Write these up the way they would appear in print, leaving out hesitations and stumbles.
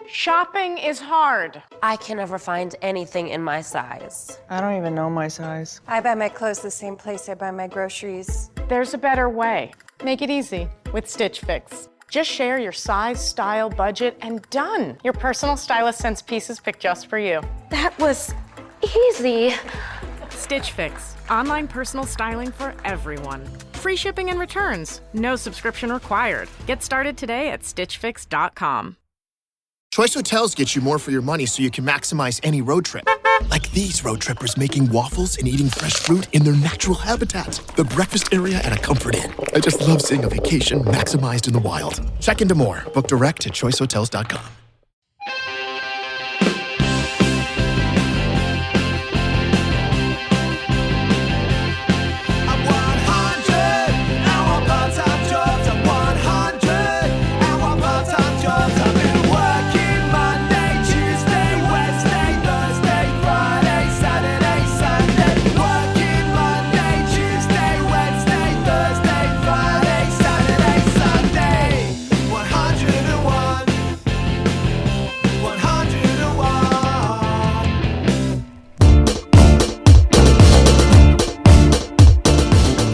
Shopping is hard. I can never find anything in my size. I don't even know my size. I buy my clothes the same place I buy my groceries. There's a better way. Make it easy with Stitch Fix. Just share your size, style, budget, and done. Your personal stylist sends pieces picked just for you. That was easy. Stitch Fix. Online personal styling for everyone. Free shipping and returns. No subscription required. Get started today at stitchfix.com. Choice Hotels gets you more for your money so you can maximize any road trip. Like these road trippers making waffles and eating fresh fruit in their natural habitat. The breakfast area at a Comfort Inn. I just love seeing a vacation maximized in the wild. Check into more. Book direct at choicehotels.com.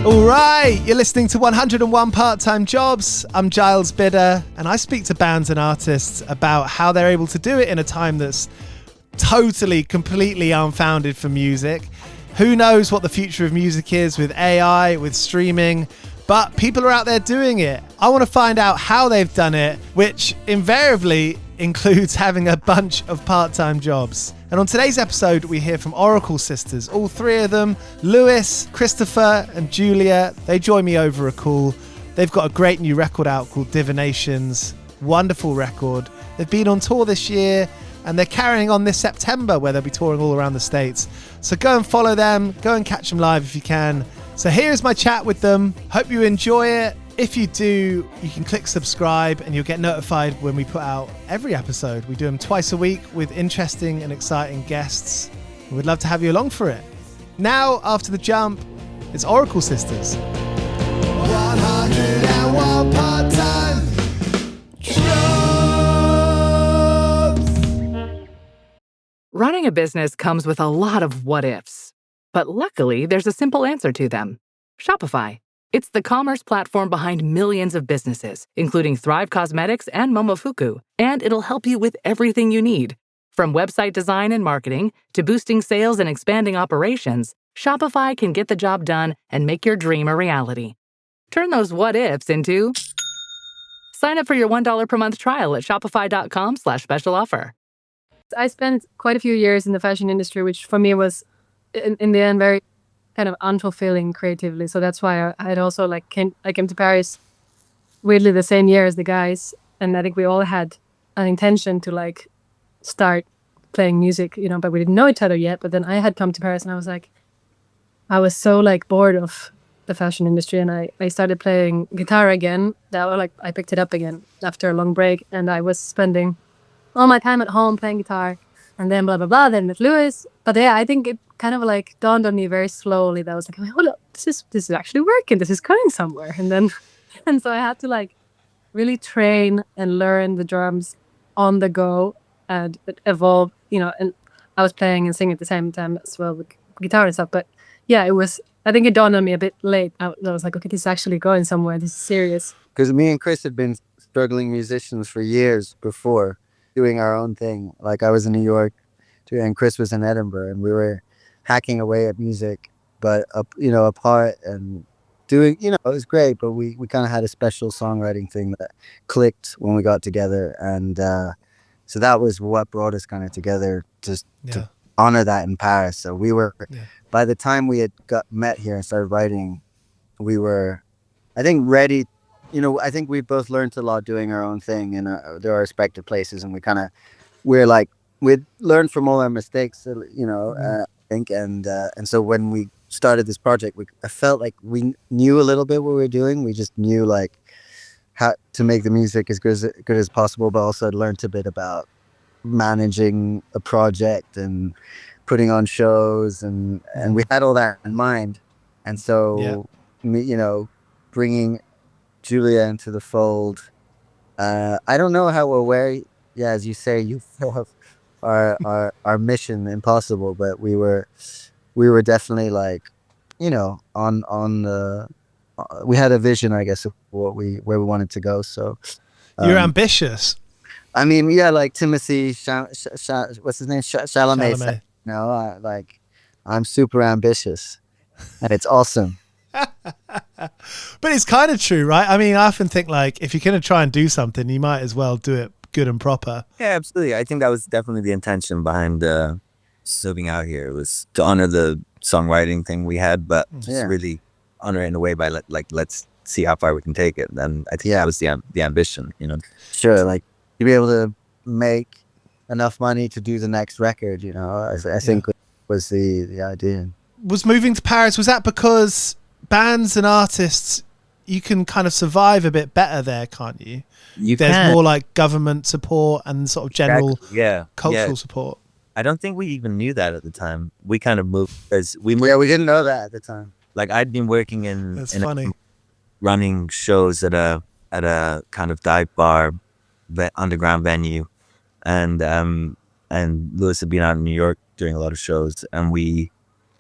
All right, you're listening to 101 Part-Time Jobs. I'm Giles Bidder, and I speak to bands and artists about how they're able to do it in a time that's totally, completely unfounded for music. Who knows what the future of music is with AI, with streaming, but people are out there doing it. I want to find out how they've done it, which invariably includes having a bunch of part-time jobs. And on today's episode, we hear from Oracle sisters, all three of them, Lewis, Christopher, and Julia. They join me over a call. They've got a great new record out called Divinations. Wonderful record. They've been on tour this year, and they're carrying on this September, where they'll be touring all around the States. So go and follow them. Go and catch them live if you can. So here's my chat with them. Hope you enjoy it. If you do, you can click subscribe and you'll get notified when we put out every episode. We do them twice a week with interesting and exciting guests. We'd love to have you along for it. Now, after the jump, it's Oracle Sisters. 101 part-time jobs. Running a business comes with a lot of what-ifs. But luckily, there's a simple answer to them. Shopify. It's the commerce platform behind millions of businesses, including Thrive Cosmetics and Momofuku, and it'll help you with everything you need. From website design and marketing to boosting sales and expanding operations, Shopify can get the job done and make your dream a reality. Turn those what-ifs into... Sign up for your $1 per month trial at shopify.com/special offer. I spent quite a few years in the fashion industry, which for me was, in the end, very kind of unfulfilling creatively. So that's why I had also came to Paris weirdly the same year as the guys, and I think we all had an intention to start playing music, but we didn't know each other yet. But then I had come to Paris, and I was so bored of the fashion industry, and I started playing guitar again. I picked it up again after a long break, and I was spending all my time at home playing guitar, and then blah blah blah. Then with Lewis, but yeah, I think it kind of dawned on me very slowly that I was hold up, this is actually working. This is going somewhere. And so I had to really train and learn the drums on the go and evolve. And I was playing and singing at the same time as well with guitar and stuff. But yeah, I think it dawned on me a bit late. I was okay, this is actually going somewhere. This is serious. Because me and Chris had been struggling musicians for years before, doing our own thing. I was in New York and Chris was in Edinburgh, and we were hacking away at music, but apart and doing, it was great, but we kind of had a special songwriting thing that clicked when we got together. And so that was what brought us kind of together to honor that in Paris. So we were, by the time we had met here and started writing, we were, I think, ready. I think we both learned a lot doing our own thing in our respective places, and we'd learned from all our mistakes, I think. And so when we started this project, I felt like we knew a little bit what we were doing. We just knew how to make the music as good as possible, but also learned a bit about managing a project and putting on shows, and we had all that in mind. And so, bringing Julia into the fold, I don't know how aware yeah, as you say, you feel our mission impossible, but we were definitely like, on the we had a vision, I guess, of where we wanted to go. So, You're um, ambitious. I mean, yeah, like Timothy, what's his name, Chalamet said, Chalamet. like, I'm super ambitious, and it's awesome. But it's kind of true, right? I mean, I often think like if you're going to try and do something, you might as well do it good and proper. Yeah, absolutely. I think that was definitely the intention behind moving out here. It was to honor the songwriting thing we had, but just Yeah. really honor it in a way by let's see how far we can take it. And I think that was the ambition, you know. Sure, like to be able to make enough money to do the next record, I think was the idea. Was moving to Paris, was that because bands and artists, you can kind of survive a bit better there, can't you? You There's can. more like government support and sort of general Yeah, cultural yeah. support. I don't think we even knew that at the time. We kind of moved as we moved. Yeah, we didn't know that at the time. Like I'd been working in That's in a- funny. running shows at a kind of dive bar, underground venue, and Lewis had been out in New York doing a lot of shows, and we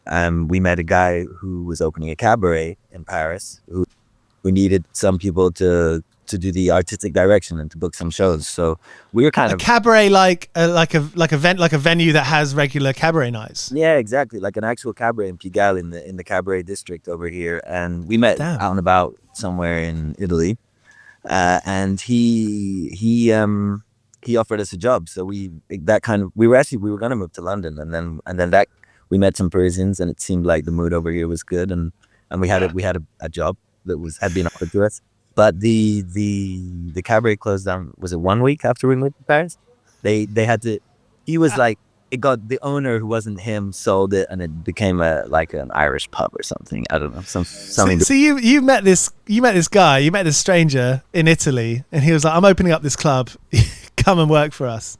met a guy who was opening a cabaret in Paris who needed some people to do the artistic direction and to book some shows. So we were kind A of cabaret like a venue that has regular cabaret nights. yeah, exactly, like an actual cabaret in Pigalle in the cabaret district over here, and we met Damn. out and about somewhere in Italy, and he offered us a job. So we were gonna move to London, and then that we met some Parisians, and it seemed like the mood over here was good, and we had a job that had been offered to us. But the cabaret closed down. Was it 1 week after we moved to Paris? They had to. He was like, it got the owner who wasn't him sold it, and it became like an Irish pub or something. I don't know, something. So you met this guy, you met this stranger in Italy, and he was like, "I'm opening up this club. Come and work for us."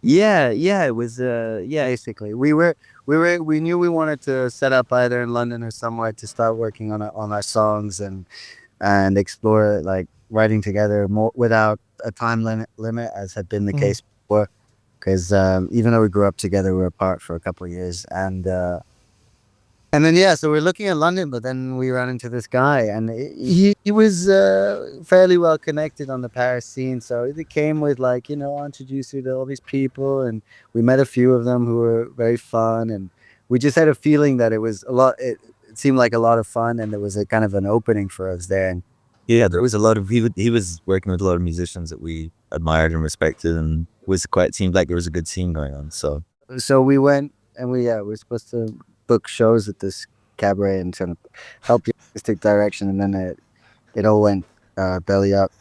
Yeah, it was. Basically, we knew we wanted to set up either in London or somewhere to start working on our songs and explore like writing together more without a time limit, as had been the case before. Because even though we grew up together, we were apart for a couple of years, and then so we're looking at London, but then we ran into this guy, and he was fairly well connected on the Paris scene, so he came with like, I'll introduce you to all these people, and we met a few of them who were very fun, and we just had a feeling that it was a lot. It seemed like a lot of fun, and there was a kind of an opening for us there. And yeah, there was a lot of he was working with a lot of musicians that we admired and respected, and seemed like there was a good scene going on. So we went, and we were supposed to book shows at this cabaret and kind of help the artistic direction, and then it all went belly up.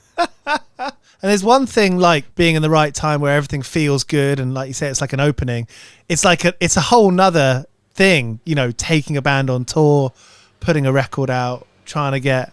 And there's one thing like being in the right time where everything feels good, and like you say, it's like an opening. It's a whole nother thing, taking a band on tour, putting a record out, trying to get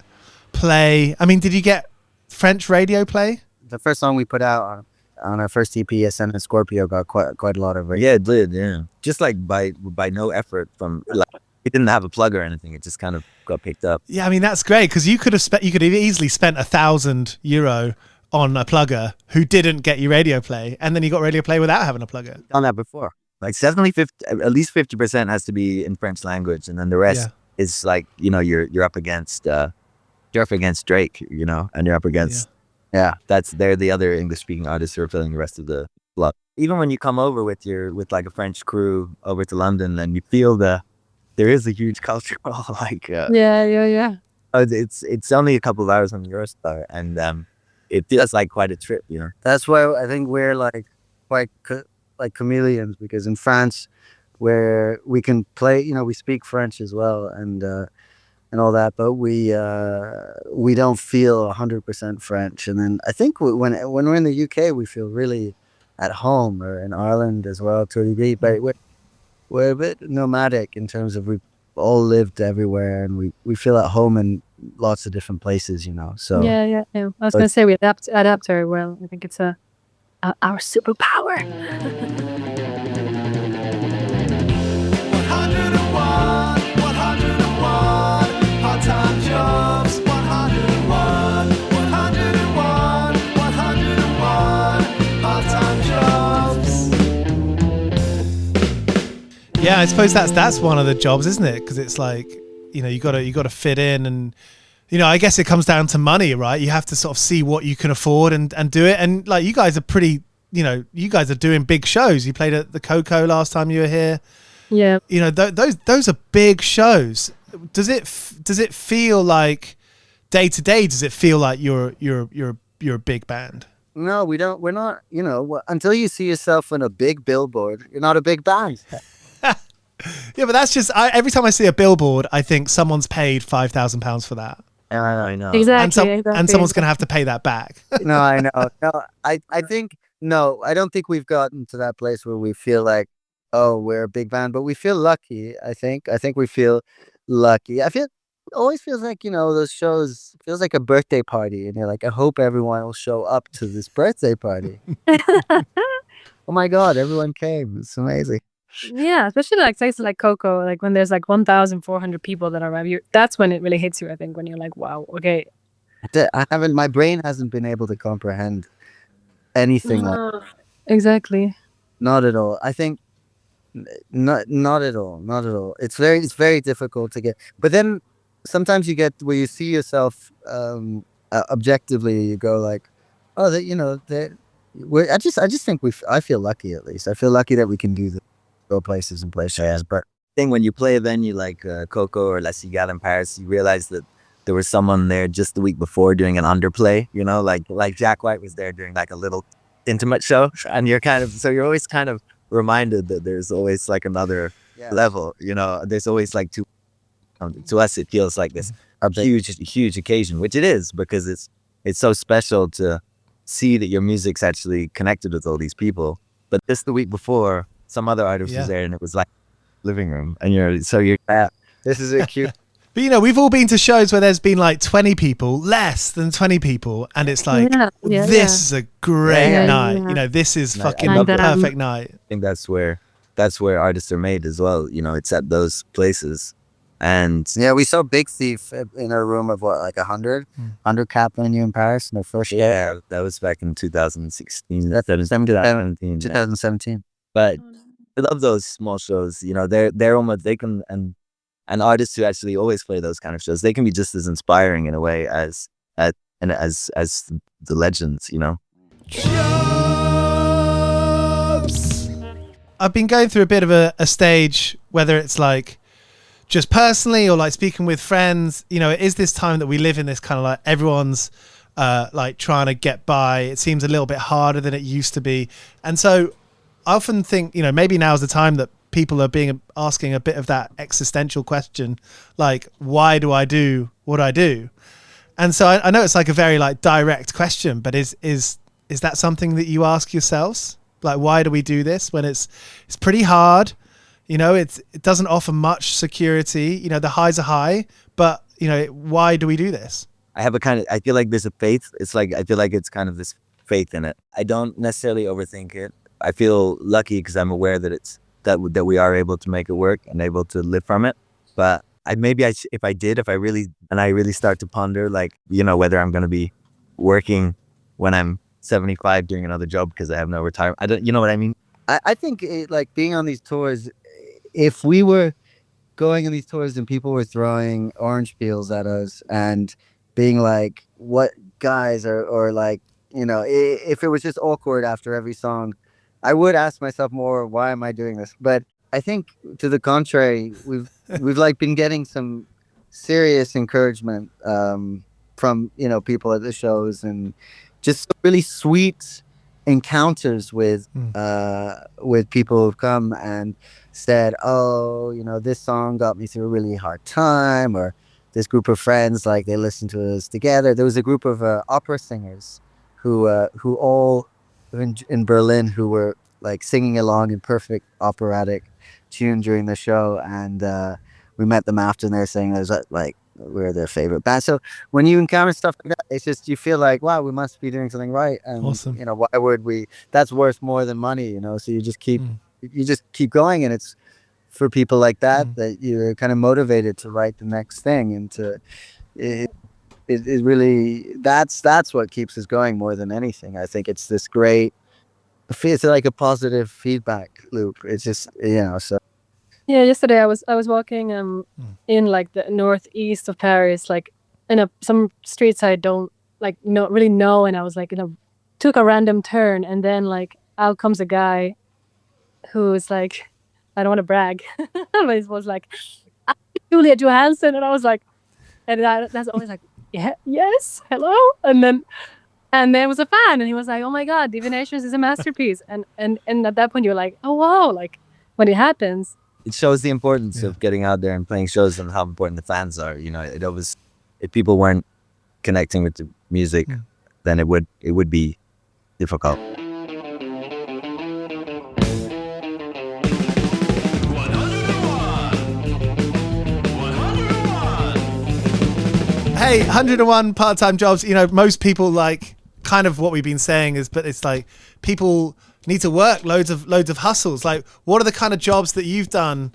play. I mean, did you get French radio play? The first song we put out on our first EP, Ascend and Scorpio, got quite a lot of yeah, it did. Yeah, just like by no effort from like it didn't have a plug or anything. It just kind of got picked up. Yeah, I mean that's great because you could have easily spent €1,000 on a plugger who didn't get you radio play, and then you got radio play without having a plugger. Done that before. Like definitely at least 50% has to be in French language, and then the rest is like you're up against Drake, and you're up against they're the other English speaking artists who are filling the rest of the block. Even when you come over with like a French crew over to London, then you feel there is a huge cultural like Yeah. it's only a couple of hours on Eurostar, and it feels like quite a trip, That's why I think we're like quite like chameleons, because in France, where we can play, we speak French as well, and all that, but we don't feel 100% French. And then I think when we're in the UK, we feel really at home, or in Ireland as well to a degree. But we're a bit nomadic in terms of we've all lived everywhere, and we feel at home in lots of different places, So Yeah. I was gonna say we adapt very well. I think it's our superpower. 101 part-time jobs. 101 part-time jobs. Yeah, I suppose that's one of the jobs, isn't it? Because it's like, you gotta fit in, and I guess it comes down to money, right? You have to sort of see what you can afford and do it. And like, you guys are pretty, you guys are doing big shows. You played at the Koko last time you were here. Yeah. Those are big shows. Does it feel like day to day? Does it feel like you're a big band? No, we don't. We're not. Until you see yourself on a big billboard, you're not a big band. Yeah, but that's just every time I see a billboard, I think someone's paid £5,000 for that. I know. Exactly. And someone's going to have to pay that back. No, I know. No, I think, no, I don't think we've gotten to that place where we feel like, oh, we're a big band, but we feel lucky. I think we feel lucky. It always feels like, those shows feels like a birthday party, and you're like, I hope everyone will show up to this birthday party. Oh my God, everyone came. It's amazing. Yeah, especially like places like Koko, like when there's like 1,400 people that arrive, that's when it really hits you, I think, when you're like, wow, okay. My brain hasn't been able to comprehend anything like. Exactly. Not at all. I think not at all. Not at all. It's very difficult to get. But then sometimes you get where you see yourself objectively. You go like, oh, I just think I feel lucky, at least. I feel lucky that we can go places and play shows. But I think when you play a venue like Koko or La Cigale in Paris, you realize that there was someone there just the week before doing an underplay. Like Jack White was there doing like a little intimate show, and you're always kind of reminded that there's always like another level. There's always like two. To us, it feels like this huge occasion, which it is, because it's so special to see that your music's actually connected with all these people. But just the week before, some other artist was there, and it was like living room, and you're this is a cute. But we've all been to shows where there's been like 20 people, less than 20 people, and it's like, this is a great night. Yeah. This is fucking the perfect night. I think that's where artists are made as well. It's at those places. And yeah, we saw Big Thief in a room of like 100 cap venue in Paris in the first year. Yeah, that was back in 2016. 2017. But I love those small shows. They're almost, they can, and artists who actually always play those kind of shows, they can be just as inspiring in a way as the legends. I've been going through a bit of a stage, whether it's like just personally or like speaking with friends. It is this time that we live in, this kind of like everyone's like trying to get by. It seems a little bit harder than it used to be. And so I often think, maybe now's the time that people are asking a bit of that existential question, like, why do I do what I do? And so I know it's like a very like direct question, but is that something that you ask yourselves? Like, why do we do this when it's pretty hard? It doesn't offer much security. The highs are high, but why do we do this? I feel like there's a faith. It's like, I feel like it's kind of this faith in it. I don't necessarily overthink it. I feel lucky because I'm aware that that we are able to make it work and able to live from it. But if I really start to ponder, like, whether I'm going to be working when I'm 75 doing another job because I have no retirement. I don't, you know what I mean? I think like being on these tours, if we were going on these tours and people were throwing orange peels at us and being like, what guys, or like, if it was just awkward after every song, I would ask myself more, why am I doing this? But I think to the contrary, we've like been getting some serious encouragement from people at the shows, and just really sweet encounters with people who've come and said, oh, this song got me through a really hard time, or this group of friends, like, they listened to us together. There was a group of opera singers who all in Berlin who were like singing along in perfect operatic tune during the show, and we met them after, and they're saying like we're their favorite band. So when you encounter stuff like that, it's just, you feel like, wow, we must be doing something right, and awesome. Why would we? That's worth more than money, so you just keep going, and it's for people like that that you're kind of motivated to write the next thing, and it really, that's what keeps us going more than anything. I think it's this great, it's like a positive feedback loop. It's just, so Yeah, yesterday I was walking in like the northeast of Paris, like in some streets I don't like not really know, and I was like took a random turn, and then like out comes a guy who's like, I don't want to brag, but it was like Julia Johansson, and I was like, and that's always like, yeah, yes, hello, and then it was a fan, and he was like, oh my god, Divinations is a masterpiece, and at that point you're like, oh wow, like when it happens. It shows the importance of getting out there and playing shows and how important the fans are. You know, it always, if people weren't connecting with the music, then it would be difficult. Hey, 101 part-time jobs. You know, most people like kind of what we've been saying is, but it's like people need to work loads of hustles. Like, what are the kind of jobs that you've done,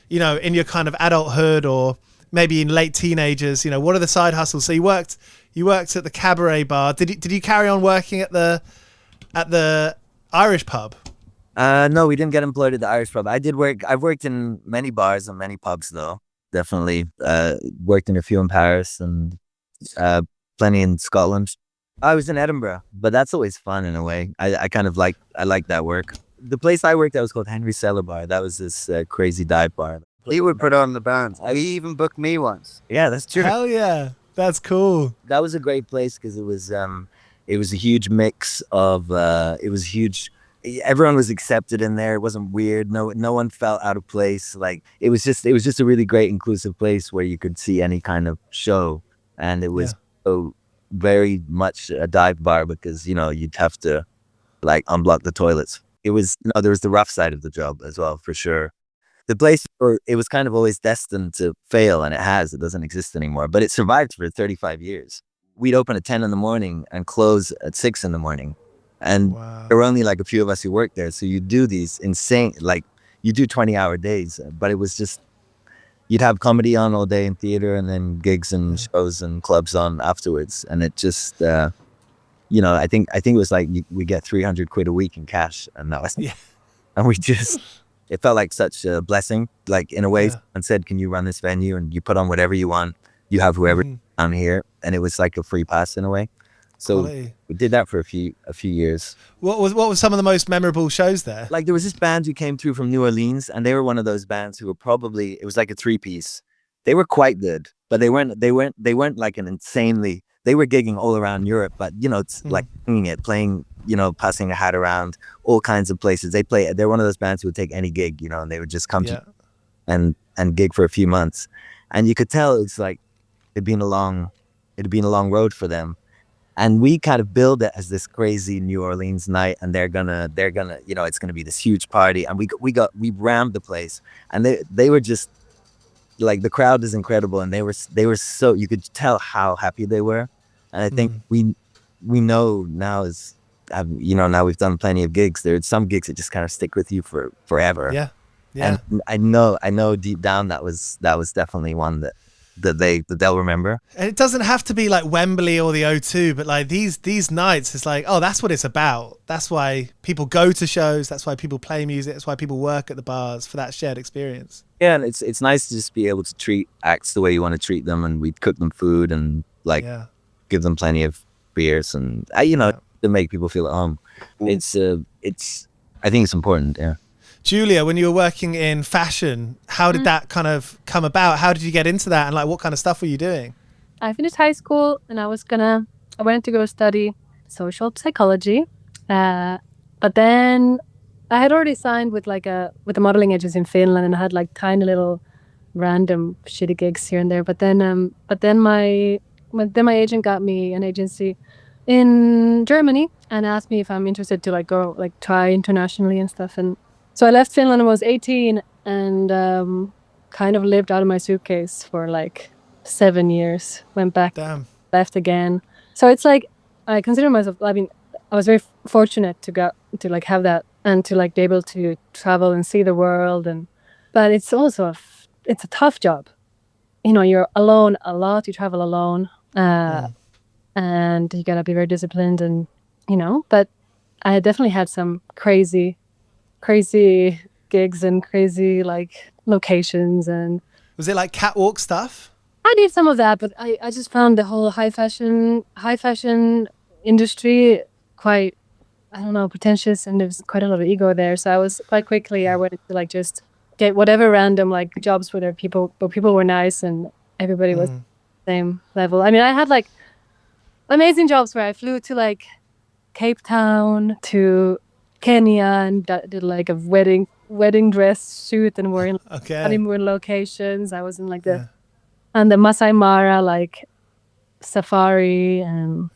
you know, in your kind of adulthood or maybe in late teenagers? You know, what are the side hustles? So you worked at the cabaret bar. Did you carry on working at the Irish pub? No, we didn't get employed at the Irish pub. I've worked in many bars and many pubs though. Definitely worked in a few in Paris and plenty in Scotland. I was in Edinburgh, but that's always fun in a way. I like that work. The place I worked at was called Henry's Cellar Bar. That was this crazy dive bar. He would put on the bands. He even booked me once. Yeah, that's true. Hell yeah, that's cool. That was a great place because it was a huge mix of everyone was accepted in there. It wasn't weird. No one felt out of place. Like it was just a really great inclusive place where you could see any kind of show, and it was so very much a dive bar because, you know, you'd have to like unblock the toilets. There was the rough side of the job as well, for sure. The place, it was kind of always destined to fail, and it doesn't exist anymore, but it survived for 35 years. We'd open at 10 in the morning and close at 6 in the morning. And there were only like a few of us who worked there. So you do these insane, like you do 20-hour days, but it was just, you'd have comedy on all day in theater and then gigs and shows and clubs on afterwards. And it just, you know, I think it was like we get 300 quid a week in cash, and that was, and we just, it felt like such a blessing. Like in a way, someone said, can you run this venue? And you put on whatever you want. You have whoever down here. And it was like a free pass in a way. So we did that for a few years. What was some of the most memorable shows there? Like there was this band who came through from New Orleans, and they were one of those bands who were it was like a 3-piece. They were quite good, but they weren't like an insanely, they were gigging all around Europe, but you know, it's like playing, you know, passing a hat around all kinds of places. They're one of those bands who would take any gig, you know, and they would just come to and gig for a few months. And you could tell it's like it'd been a long road for them. And we kind of build it as this crazy New Orleans night, and they're gonna, you know, it's gonna be this huge party. And we rammed the place, and they were just like, the crowd is incredible, and they were so, you could tell how happy they were. And I think we know now you know, now we've done plenty of gigs. There's some gigs that just kind of stick with you for forever. Yeah. And I know deep down that was definitely one that they'll remember. And it doesn't have to be like Wembley or the O2, but like these nights, it's like, oh, that's what it's about. That's why people go to shows. That's why people play music. That's why people work at the bars, for that shared experience. Yeah, and it's nice to just be able to treat acts the way you want to treat them, and we'd cook them food and like give them plenty of beers and you know, to make people feel at home. I think it's important. Yeah. Julia, when you were working in fashion, how did that kind of come about? How did you get into that, and like what kind of stuff were you doing? I finished high school, and I wanted to go study social psychology, but then I had already signed with a modeling agency in Finland, and I had like tiny little random shitty gigs here and there. But then my agent got me an agency in Germany and asked me if I'm interested to like go like try internationally and stuff. And so I left Finland when I was 18 and kind of lived out of my suitcase for like 7 years. Went back, left again. So it's like, I consider myself, I mean, I was very fortunate to like have that and to like be able to travel and see the world. But it's also, it's a tough job. You know, you're alone a lot, you travel alone, and you gotta be very disciplined and, you know, but I definitely had some crazy gigs and crazy like locations. And Was it like catwalk stuff? I did some of that, but I just found the whole high fashion industry quite, I don't know, pretentious, and there's quite a lot of ego there. So I was quite quickly, I wanted to like just get whatever random like jobs where people were nice and everybody was same level. I mean, I had like amazing jobs where I flew to like Cape Town, to Kenya, and did like a wedding dress shoot, and were in honeymoon locations. I was in like the Masai Mara like safari. And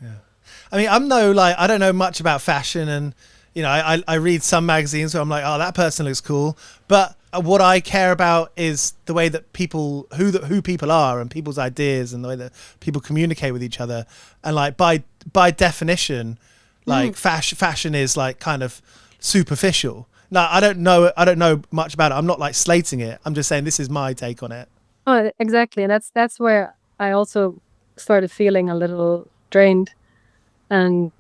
I mean, I don't know much about fashion, and you know, I read some magazines where I'm like, oh, that person looks cool, but what I care about is the way that who people are, and people's ideas, and the way that people communicate with each other. And like by definition, like fashion is like kind of superficial. Now, I don't know much about it. I'm not like slating it. I'm just saying this is my take on it. Oh, exactly. And that's where I also started feeling a little drained, and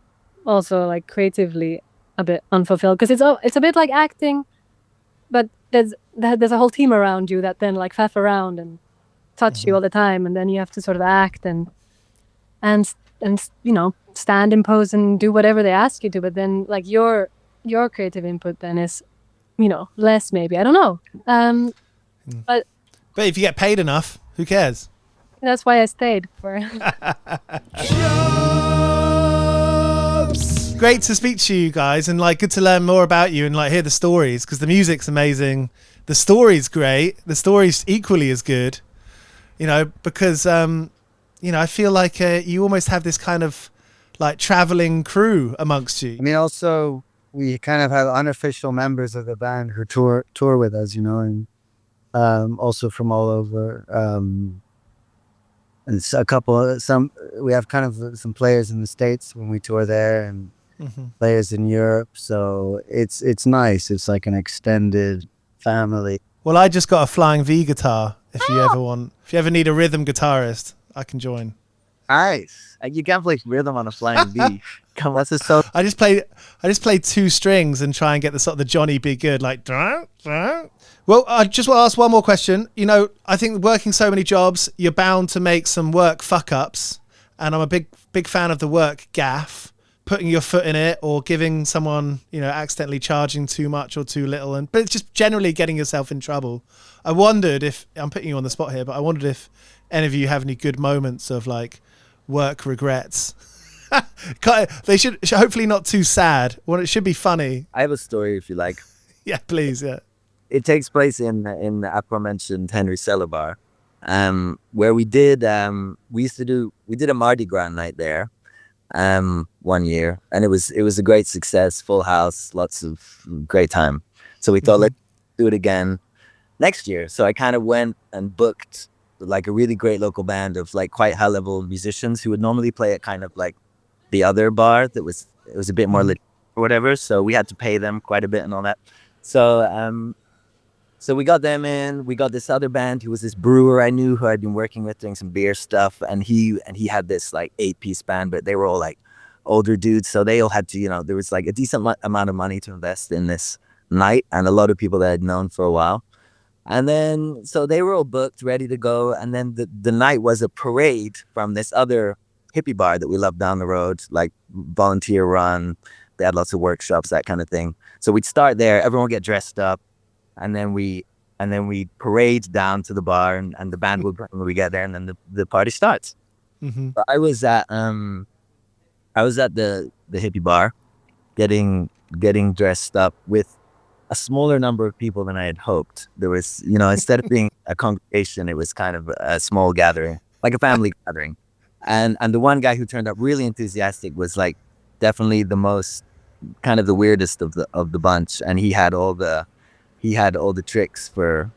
also like creatively a bit unfulfilled, because it's a bit like acting, but there's a whole team around you that then like faff around and touch you all the time, and then you have to sort of act and you know, stand and pose and do whatever they ask you to, but then like your creative input then is, you know, less, maybe, I don't know. But if you get paid enough, who cares? That's why I stayed for. Great to speak to you guys, and like good to learn more about you and like hear the stories, because the music's amazing, the story's great, the story's equally as good, you know, because you know, I feel like you almost have this kind of like traveling crew amongst you. I mean, also we kind of have unofficial members of the band who tour with us, you know, and also from all over. And we have kind of some players in the States when we tour there, and players in Europe. So it's nice. It's like an extended family. Well, I just got a flying V guitar. If you ever need a rhythm guitarist, I can join. Nice. You can't play rhythm on a flying V. Come on, that's so. I just play two strings and try and get the sort of the Johnny B. Good, like. Well, I just want to ask one more question. You know, I think working so many jobs, you're bound to make some work fuck ups, and I'm a big fan of the work gaff, putting your foot in it, or giving someone, you know, accidentally charging too much or too little, but it's just generally getting yourself in trouble. I wondered if, I'm putting you on the spot here, but I wondered if any of you have any good moments of like work regrets. They should hopefully not too sad. Well, it should be funny. I have a story if you like. Yeah, please. Yeah. It takes place in the aforementioned Henry Cellar Bar, where we did a Mardi Gras night there, one year, and it was a great success, full house, lots of great time. So we thought, let's do it again next year. So I kind of went and booked like a really great local band of like quite high level musicians who would normally play at kind of like the other bar it was a bit more lit or whatever. So we had to pay them quite a bit and all that. So so we got them in. We got this other band who was this brewer I knew who I'd been working with doing some beer stuff, and he had this like 8-piece band, but they were all like older dudes, so they all had to, you know, there was like a decent amount of money to invest in this night, and a lot of people that I'd known for a while. And then so they were all booked, ready to go, and then the night was a parade from this other hippie bar that we loved down the road, like volunteer run. They had lots of workshops, that kind of thing. So we'd start there, everyone would get dressed up, and then we parade down to the bar, and the band will when we get there, and then the party starts. But I was at the hippie bar, getting dressed up with a smaller number of people than I had hoped. There was, you know, instead of being a congregation, it was kind of a small gathering, like a family gathering. And the one guy who turned up really enthusiastic was like definitely the most kind of the weirdest of the bunch, and he had all the tricks for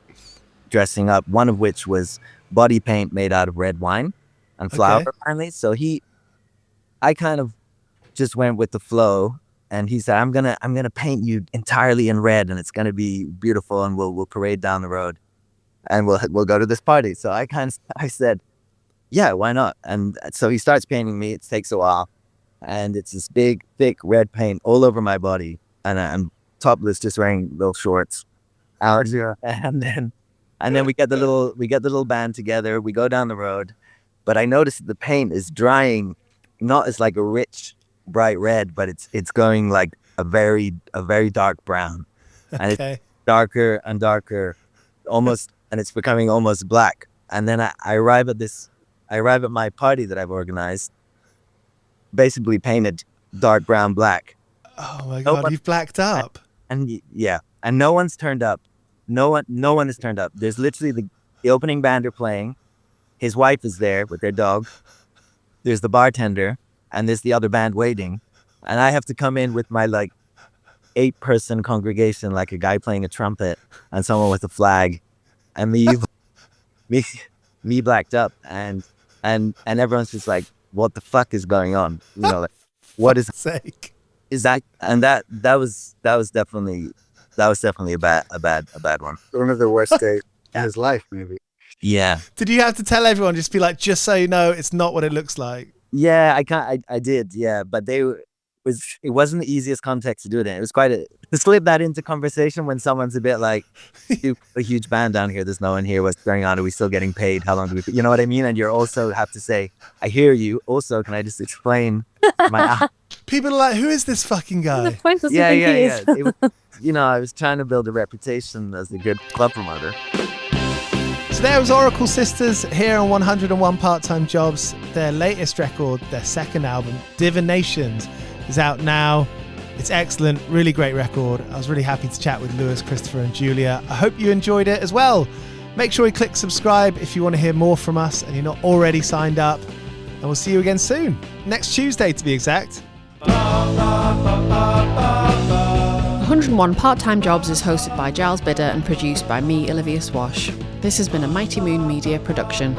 dressing up, one of which was body paint made out of red wine and flour, apparently. So I kind of just went with the flow, and he said, I'm gonna paint you entirely in red, and it's gonna be beautiful, and we'll parade down the road, and we'll go to this party. So I said, yeah, why not? And so he starts painting me. It takes a while, and it's this big, thick red paint all over my body, and I'm topless, just wearing little shorts. And then And then we get the little band together. We go down the road, but I noticed that the paint is drying, not as like a rich, bright red, but it's going like a very dark brown, and it's darker and darker, almost, and it's becoming almost black. And then I arrive at my party that I've organized, basically painted dark brown black. Oh my God, you've blacked up. And no one's turned up. No one has turned up. There's literally the opening band are playing. His wife is there with their dog. There's the bartender, and there's the other band waiting. And I have to come in with my like 8-person congregation, like a guy playing a trumpet and someone with a flag, and me blacked up, and everyone's just like, what the fuck is going on? You know, like, what is sake is that? And that was definitely a bad one. One of the worst days in his life, maybe. Yeah. Did you have to tell everyone, just be like, just so you know, it's not what it looks like? Yeah, I did. Yeah, but it wasn't the easiest context to do it in. It was to slip that into conversation when someone's a bit like, a huge band down here, there's no one here, what's going on, are we still getting paid, how long do we, you know what I mean? And you also have to say, I hear you, also can I just explain my People are like, who is this fucking guy? The point doesn't yeah. think It was, I was trying to build a reputation as a good club promoter. So there was Oracle Sisters here on 101 Part-Time Jobs. Their latest record, their second album, Divinations, is out now. It's excellent, really great record. I was really happy to chat with Lewis, Christopher and Julia. I hope you enjoyed it as well. Make sure you click subscribe if you want to hear more from us and you're not already signed up. And we'll see you again soon. Next Tuesday to be exact. 101 Part-Time Jobs is hosted by Giles Bidder and produced by me, Olivia Swash. This has been a Mighty Moon Media production.